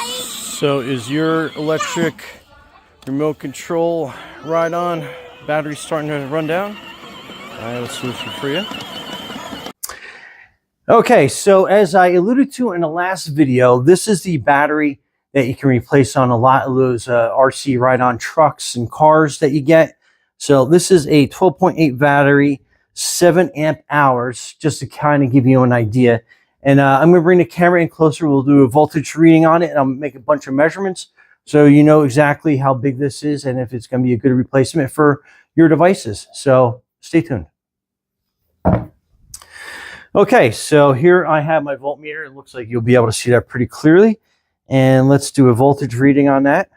So is your electric remote control ride on? Battery starting to run down? I have a solution for you. Okay, so as I alluded to in the last video, this is the battery that you can replace on a lot of those RC ride-on trucks and cars that you get. So this is a 12.8 battery, 7 amp hours, just to kind of give you an idea. And I'm going to bring the camera in closer. We'll do a voltage reading on it, and I'll make a bunch of measurements so you know exactly how big this is and if it's going to be a good replacement for your devices. So stay tuned. Okay, so here I have my voltmeter. It looks like you'll be able to see that pretty clearly. And let's do a voltage reading on that.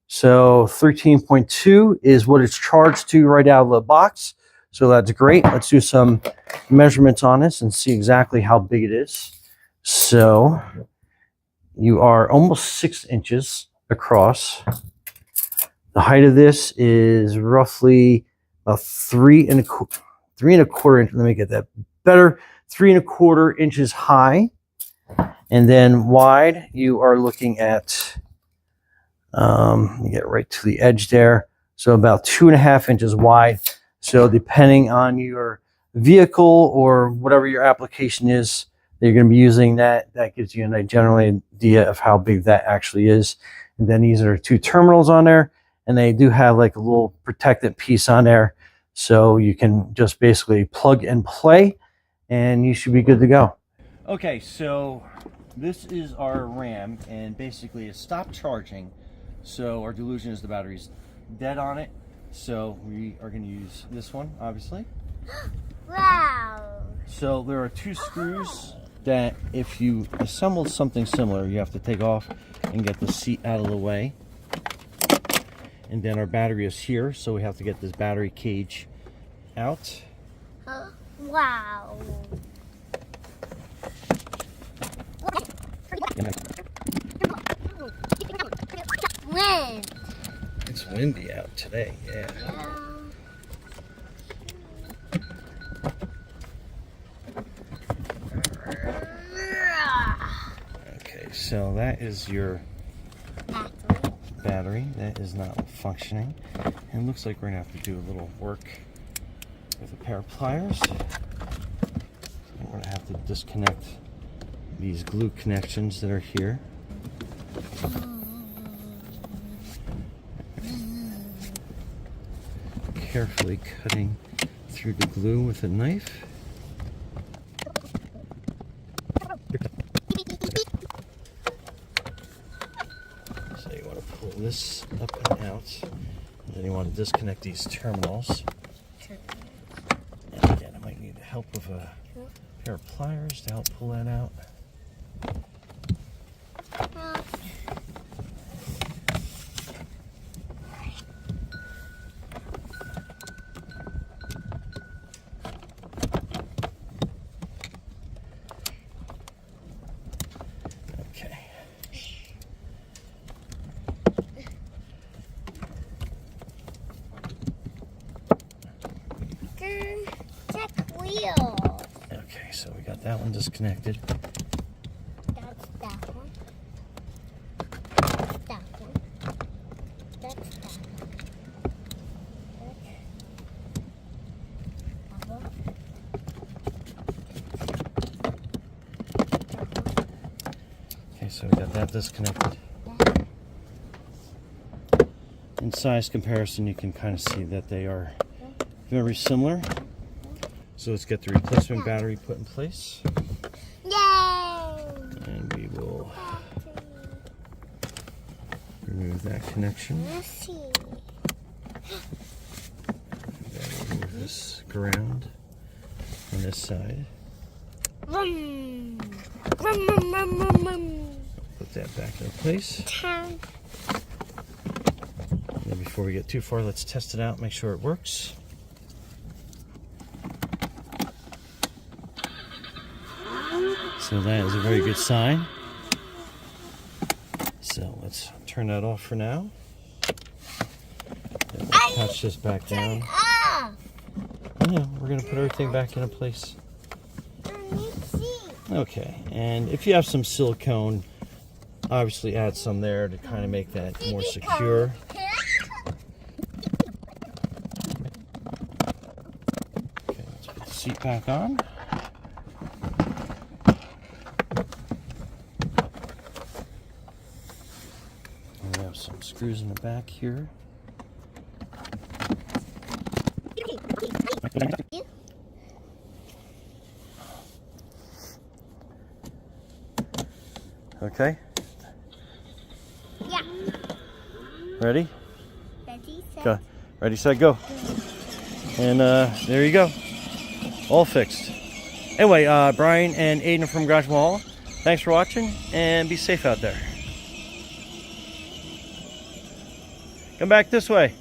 So 13.2 is what it's charged to right out of the box. So that's great. Let's do some measurements on this and see exactly how big it is. So you are almost 6 inches across. The height of this is roughly a 3.25 inch. Let me get that better. 3.25 inches high. And then wide, you are looking at, you get right to the edge there. So about 2.5 inches wide. So depending on your vehicle or whatever your application is that you're going to be using, that gives you a general idea of how big that actually is. And then these are 2 terminals on there, and they do have like a little protectant piece on there. So you can just basically plug and play, and you should be good to go. Okay, so this is our RAM, and basically it stopped charging. So our delusion is the battery's dead on it. So we are going to use this one, obviously. Wow. So there are 2 screws that if you assemble something similar, you have to take off and get the seat out of the way. And then our battery is here, so we have to get this battery cage out. Wow. Wind. It's windy out today, yeah. Okay, so that is your battery. That is not functioning. And it looks like we're going to have to do a little work with a pair of pliers. We're going to have to disconnect these glue connections that are here. Carefully cutting through the glue with a knife. So you want to pull this up and out, and then you want to disconnect these terminals. And again, I might need the help of a pair of pliers to help pull that out. Okay, so we got that one disconnected. That's that one. That one. That's that one. Okay, so we got that disconnected. In size comparison, you can kind of see that they are very similar. So let's get the replacement battery put in place. Yay! And we will remove that connection. Let's see. Then remove this ground on this side. Put that back in place. And then before we get too far, let's test it out, make sure it works. So that is a very good sign. So let's turn that off for now. Then we'll attach this back down. Oh yeah, we're going to put everything back into place. Okay, and if you have some silicone obviously add some there to kind of make that more secure. Okay, let's put the seat back on. And we have some screws in the back here. Okay. Yeah. Ready? Ready, set. Go. Ready, set, go. And there you go. All fixed. Anyway, Brian and Aiden from Garage Mall. Thanks for watching and be safe out there. Come back this way.